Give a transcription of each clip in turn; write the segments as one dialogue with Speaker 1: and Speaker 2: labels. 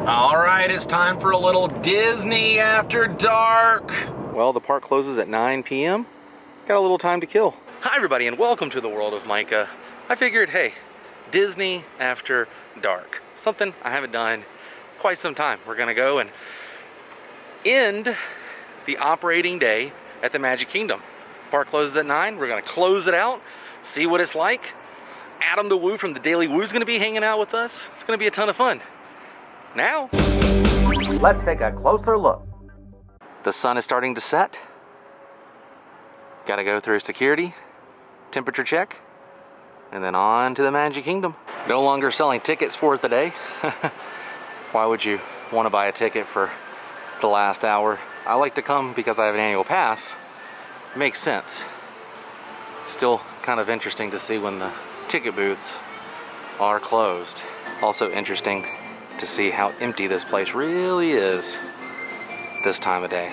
Speaker 1: All right, it's time for a little Disney after dark. Well, the park closes at 9 p.m. Got a little time to kill. Hi, everybody, and welcome to the World of Micah. I figured, hey, Disney after dark. Something I haven't done quite some time. We're gonna go and end the operating day at the Magic Kingdom. Park closes at 9. We're gonna close it out, see what it's like. Adam the Woo from the Daily Woo is gonna be hanging out with us. It's gonna be a ton of fun. Now, let's take a closer look. The sun is starting to set. Gotta go through security, temperature check, and then on to the Magic Kingdom. No longer selling tickets for the day. Why would you want to buy a ticket for the last hour? I like to come because I have an annual pass. It makes sense. Still kind of interesting to see when the ticket booths are closed. Also interesting to see how empty this place really is this time of day.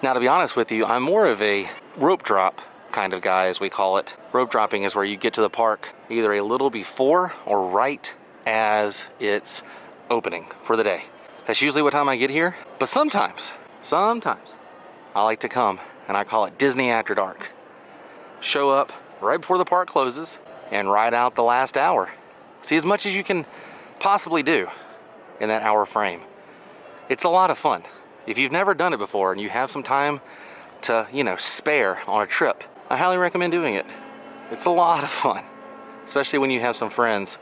Speaker 1: Now, to be honest with you, I'm more of a rope drop kind of guy, as we call it. Rope dropping is where you get to the park either a little before or right as it's opening for the day. That's usually what time I get here, but sometimes I like to come, and I call it Disney after dark. Show up right before the park closes and ride out the last hour. See as much as you can possibly do in that hour frame. It's a lot of fun. If you've never done it before and you have some time to, spare on a trip, I highly recommend doing it. It's a lot of fun, especially when you have some friends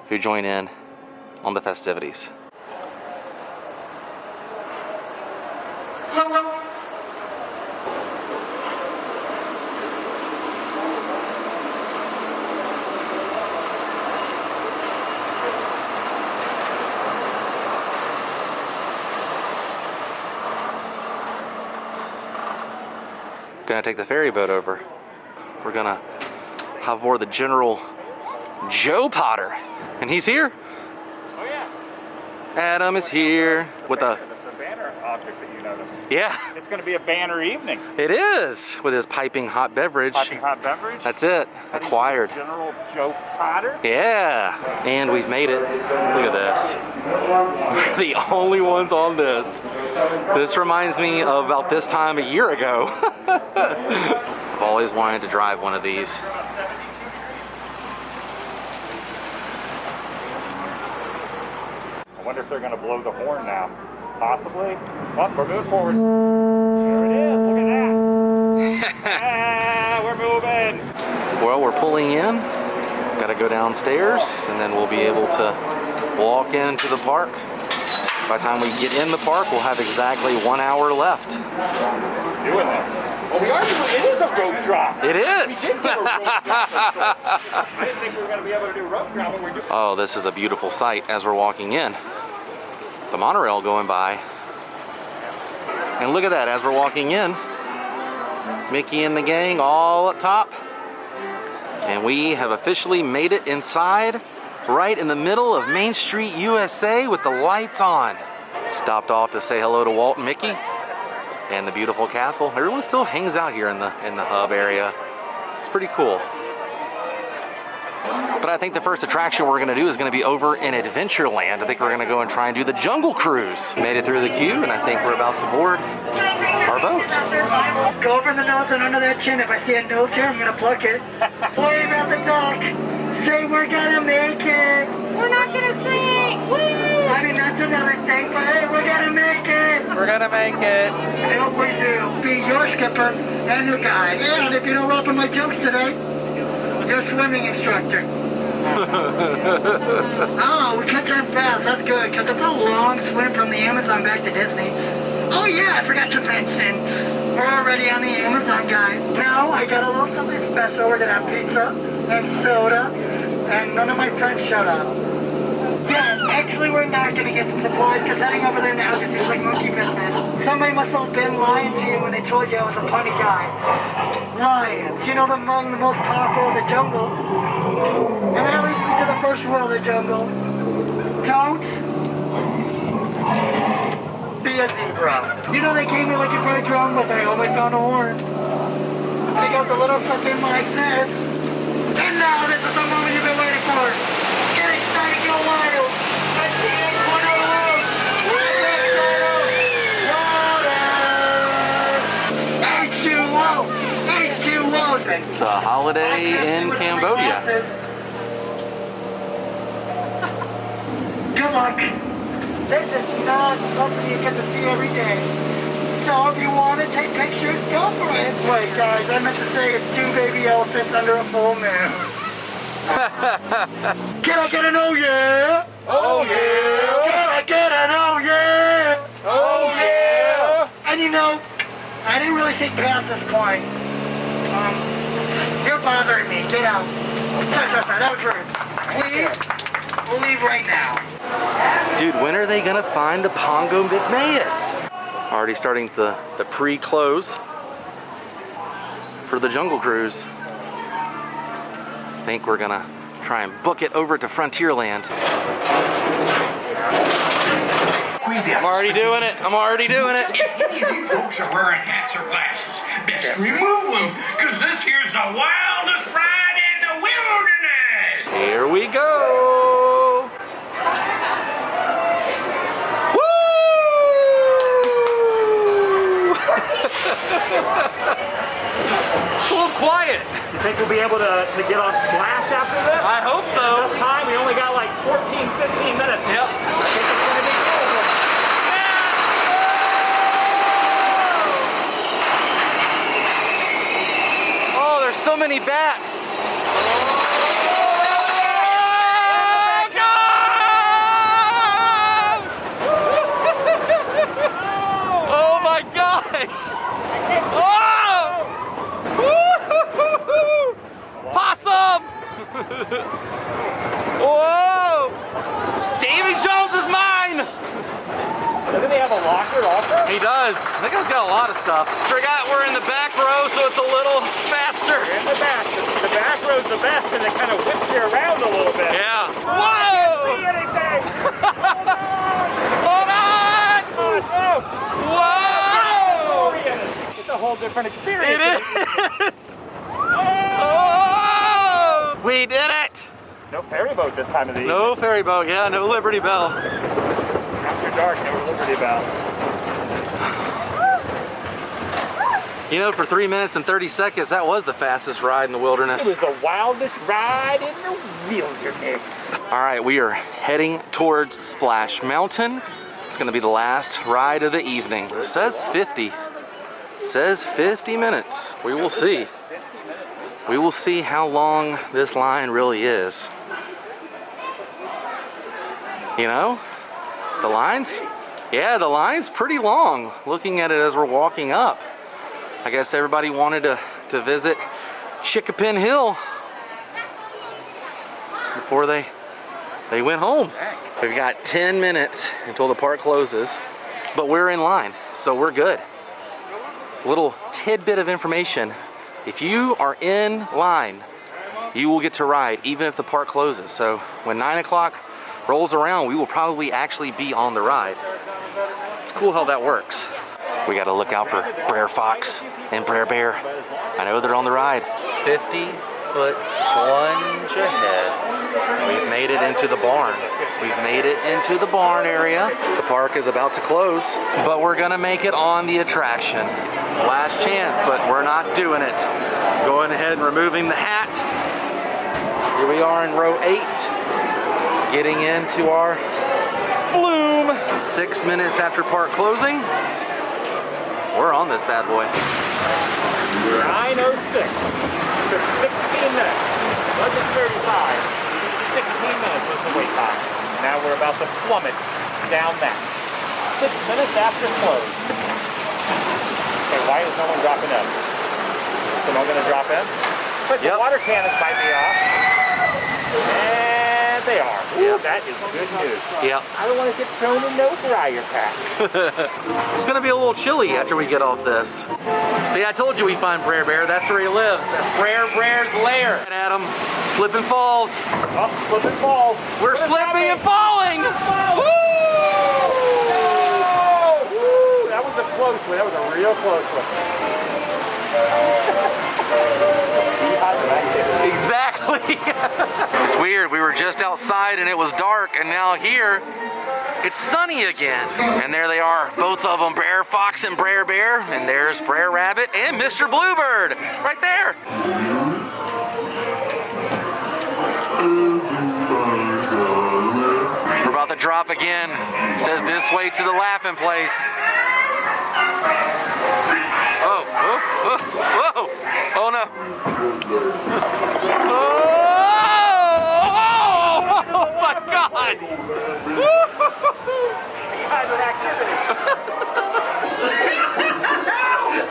Speaker 1: who join in on the festivities. Gonna take the ferry boat over. We're gonna hop aboard the General Joe Potter, and he's here.
Speaker 2: Oh yeah.
Speaker 1: Adam is here with a
Speaker 2: banner object that you noticed.
Speaker 1: Yeah.
Speaker 2: It's gonna be a banner evening.
Speaker 1: It is, with his piping hot beverage.
Speaker 2: Piping hot beverage.
Speaker 1: That's it. Acquired.
Speaker 2: General Joe Potter.
Speaker 1: Yeah. And we've made it. Look at this. We're the only ones on this. This reminds me of about this time a year ago. I've always wanted to drive one of these.
Speaker 2: I wonder if they're gonna blow the horn now. Possibly. Oh, we're moving forward. There it is. Look at that. We're moving.
Speaker 1: Well, we're pulling in. Gotta go downstairs, and then we'll be able to walk into the park. By the time we get in the park, we'll have exactly 1 hour left.
Speaker 2: Doing this. Well, we are doing it. Is a rope drop.
Speaker 1: It is.
Speaker 2: We did get a rope drop. I didn't think we were going to be able to do rope drop, but we're doing.
Speaker 1: Oh, this is a beautiful sight as we're walking in. The monorail going by. And look at that, as we're walking in, Mickey and the gang all up top. And we have officially made it inside, right in the middle of Main Street, USA, with the lights on. Stopped off to say hello to Walt and Mickey and the beautiful castle. Everyone still hangs out here in the hub area. It's pretty cool. But I think the first attraction we're gonna do is gonna be over in Adventureland. I think we're gonna go and try and do the Jungle Cruise. Made it through the queue, and I think we're about to board our boat.
Speaker 3: Go over the nose and under that chin. If I see a nose here, I'm gonna pluck it. Worry about the talk. Say we're gonna make it. We're not gonna sing. Woo! I mean, that's another thing, but hey, we're gonna make it.
Speaker 1: We're gonna make it.
Speaker 3: I hope we do. Be your skipper and your guide. And if you don't laugh at my jokes today, your swimming instructor. Oh, we cut time fast. That's good, because it's a long swim from the Amazon back to Disney. Oh yeah, I forgot to mention, we're already on the Amazon, guys. Now, I got a little something special. We're gonna have pizza and soda, and none of my friends showed up. Yeah, actually, we're not gonna get some supplies, because heading over there now just seems like monkey business. Somebody must have been lying to you when they told you I was a funny guy. Lions, you know, among the most powerful of the jungle. And that leads me to the first rule of the jungle. Don't be a zebra. You know, they came here looking for a drum, but they only found a horn. They goes a little something like this. And now this is the moment you've been waiting for. Get excited, go wild. Let's see it,
Speaker 1: a holiday in Cambodia.
Speaker 3: Good luck. This is not something you get to see every day. So if you want to take pictures, go for it. Wait, guys, I meant to say it's 2 baby elephants under a full moon. Can I get an oh yeah?
Speaker 2: Oh yeah!
Speaker 3: Can I get an oh yeah?
Speaker 2: Oh yeah!
Speaker 3: And you know, I didn't really think past this point. You're bothering me. Get out. Sorry, that was rude. Please, we'll leave right now.
Speaker 1: Dude, when are they gonna find the Pongo McMayus? Already starting the pre-close for the Jungle Cruise. I think we're gonna try and book it over to Frontierland. I'm already doing it. I'm already doing it.
Speaker 4: If any of you folks are wearing hats or glasses, best remove them, because this here's the wildest ride in the wilderness.
Speaker 1: Here we go. Woo! It's a little quiet.
Speaker 2: You think we'll be able to get on Splash after this?
Speaker 1: I hope so.
Speaker 2: Enough time? We only got like 14, 15 minutes.
Speaker 1: Yep.
Speaker 2: I think it's going to be cool.
Speaker 1: Oh, there's so many bats. Oh my gosh! Oh! Woo-hoo-hoo-hoo! Possum! Whoa! Davy Jones is mine!
Speaker 2: Doesn't he have a locker also?
Speaker 1: He does. That guy's got a lot of stuff. Forgot we're in the back row, so it's a little faster.
Speaker 2: In the back. The back row's the best, and it kind of whips you around a little bit.
Speaker 1: Yeah.
Speaker 2: I
Speaker 1: Whoa!
Speaker 2: can't see anything!
Speaker 1: Hold on!
Speaker 2: Oh,
Speaker 1: Whoa!
Speaker 2: it's a whole different experience.
Speaker 1: It is! Oh! We did it!
Speaker 2: No ferry boat this time of the evening.
Speaker 1: No ferry boat, yeah, no Liberty Bell.
Speaker 2: After dark, no Liberty Bell.
Speaker 1: You know, for 3 minutes and 30 seconds, that was the fastest ride in the wilderness.
Speaker 2: It was the wildest ride in the wilderness.
Speaker 1: All right, we are heading towards Splash Mountain. It's gonna be the last ride of the evening. It says 50. It says 50 minutes. We will see. We will see how long this line really is. You know, the line's, yeah, the line's pretty long. Looking at it as we're walking up. I guess everybody wanted to visit Chickapin Hill before they went home. We've got 10 minutes until the park closes, but we're in line, so we're good. Little tidbit of information. If you are in line, you will get to ride even if the park closes. So when 9 o'clock rolls around, we will probably actually be on the ride. It's cool how that works. We gotta look out for Brer Fox and Brer Bear. I know they're on the ride. 50-foot plunge ahead. We've made it into the barn. We've made it into the barn area. The park is about to close, but we're gonna make it on the attraction. Last chance, but we're not doing it. Going ahead and removing the hat. Here we are in row 8, getting into our flume. 6 minutes after park closing, we're on this bad boy.
Speaker 2: 9:06. Took 16 minutes. It wasn't 35. 16 minutes was the wait time. Now we're about to plummet down that. 6 minutes after close. Okay, why is no one dropping in? Is someone going to drop in? But the water cannons might be off. And they are. Yeah, that is good news.
Speaker 1: Yep.
Speaker 2: I don't want to get thrown in no dryer pack.
Speaker 1: It's gonna be a little chilly after we get off this. See, I told you we find Brer Bear. That's where he lives. That's Bear's lair. And Adam, slip and falls.
Speaker 2: Oh, slip and fall.
Speaker 1: We're slipping and falling. Woo!
Speaker 2: Woo! That was a close one. That was a real close one.
Speaker 1: Exactly. It's weird. We were just outside and it was dark, and now here It's sunny again. And there they are, both of them, Brer Fox and Brer Bear. And there's Brer Rabbit and Mr. Bluebird, right there. We're about to drop again. It says this way to the laughing place. Oh, oh, oh, whoa. Oh no. Oh my God.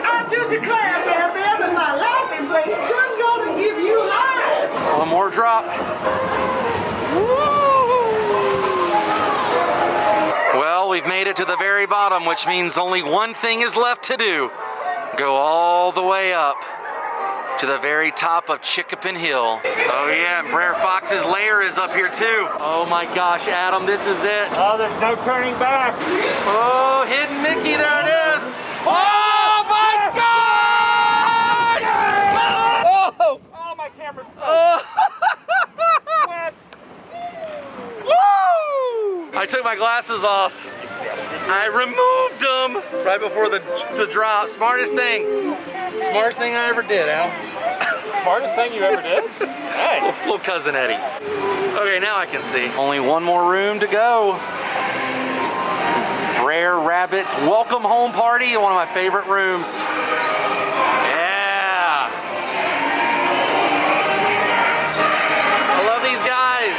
Speaker 5: I do declare, Bear Bear, that my laughing place couldn't go to give you life.
Speaker 1: One more drop. Well, we've made it to the very bottom, which means only one thing is left to do. Go all the way up to the very top of Chickapin Hill. Oh yeah, and Brer Fox's lair is up here too. Oh my gosh, Adam, this is it.
Speaker 2: Oh, there's no turning back.
Speaker 1: Oh, hidden Mickey, there it is. Oh my gosh! Oh!
Speaker 2: Oh, my camera's
Speaker 1: Oh!
Speaker 2: wet.
Speaker 1: Woo! I took my glasses off. I removed them right before the drop. Smartest thing I ever did, Al.
Speaker 2: Smartest thing you ever did? Hey.
Speaker 1: Little cousin Eddie. Okay, now I can see. Only one more room to go. Brer Rabbit's welcome home party in one of my favorite rooms. Yeah. I love these guys.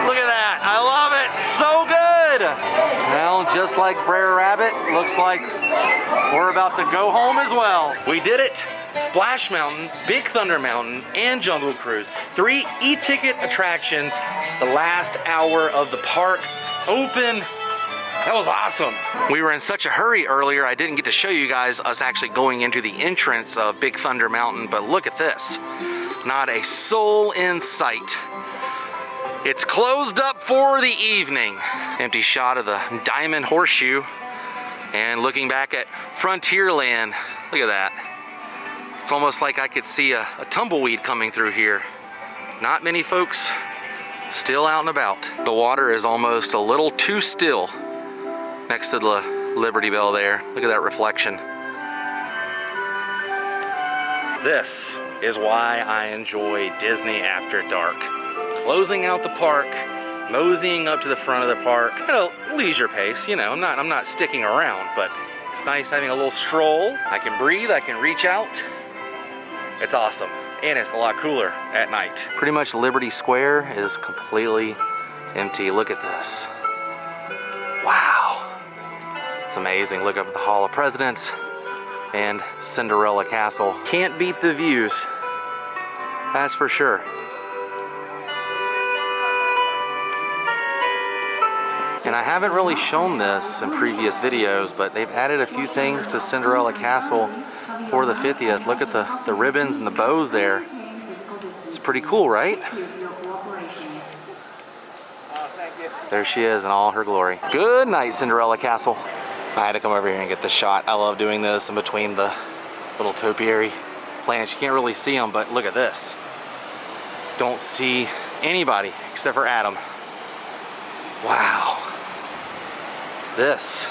Speaker 1: Look at that. I love it. So good. Well, just like Brer Rabbit, looks like we're about to go home as well. We did it. Splash Mountain, Big Thunder Mountain, and Jungle Cruise. 3 e-ticket attractions. The last hour of the park open. That was awesome. We were in such a hurry earlier, I didn't get to show you guys us actually going into the entrance of Big Thunder Mountain, but look at this. Not a soul in sight. It's closed up for the evening. Empty shot of the Diamond Horseshoe. And looking back at Frontierland, look at that. It's almost like I could see a tumbleweed coming through here. Not many folks still out and about. The water is almost a little too still next to the Liberty Bell there. Look at that reflection. This is why I enjoy Disney after dark. Closing out the park, moseying up to the front of the park at a leisure pace. You know, I'm not sticking around, but it's nice having a little stroll. I can breathe, I can reach out. It's awesome, and it's a lot cooler at night. Pretty much Liberty Square is completely empty. Look at this. Wow. It's amazing. Look up at the Hall of Presidents and Cinderella Castle. Can't beat the views, that's for sure. And I haven't really shown this in previous videos, but they've added a few things to Cinderella Castle for the 50th. Look at the ribbons and the bows there. It's pretty cool, right? There she is in all her glory. Good night, Cinderella Castle. I had to come over here and get the shot. I love doing this in between the little topiary plants. You can't really see them, but look at this. Don't see anybody except for Adam. Wow. This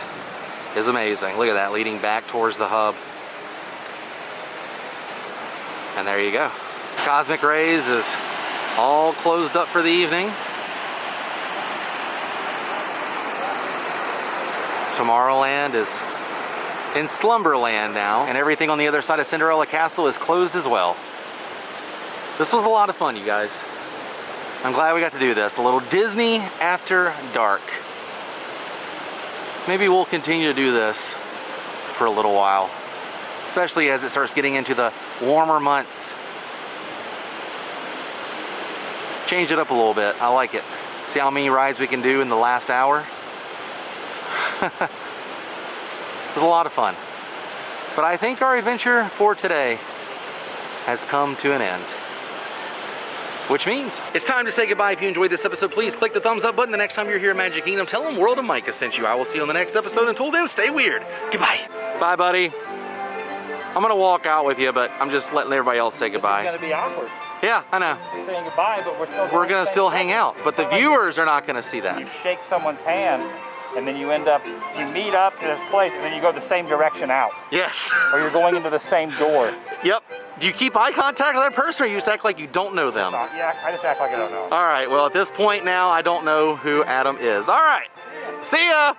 Speaker 1: is amazing. Look at that, leading back towards the hub. And there you go. Cosmic Rays is all closed up for the evening. Tomorrowland is in Slumberland now, and everything on the other side of Cinderella Castle is closed as well. This was a lot of fun, you guys. I'm glad we got to do this. A little Disney after dark. Maybe we'll continue to do this for a little while, especially as it starts getting into the warmer months. Change it up a little bit. I like it. See how many rides we can do in the last hour? It was a lot of fun. But I think our adventure for today has come to an end. Which means it's time to say goodbye. If you enjoyed this episode, please click the thumbs up button. The next time you're here at Magic Kingdom, tell them World of Micah sent you. I will see you on the next episode. Until then, stay weird. Goodbye. Bye, buddy. I'm gonna walk out with you, but I'm just letting everybody else say goodbye.
Speaker 2: It's gonna be awkward.
Speaker 1: Yeah, I know.
Speaker 2: saying goodbye, but we're still.
Speaker 1: We're gonna still hang out, but the viewers are not gonna see
Speaker 2: You
Speaker 1: that.
Speaker 2: shake someone's hand, and then you meet up in this place, and then you go the same direction out,
Speaker 1: Yes.
Speaker 2: or you're going into the same door.
Speaker 1: Yep. Do you keep eye contact with that person, or you just act like you don't know them?
Speaker 2: Yeah, I just act like I don't know.
Speaker 1: All right, well, at this point now, I don't know who Adam is. All right, see ya.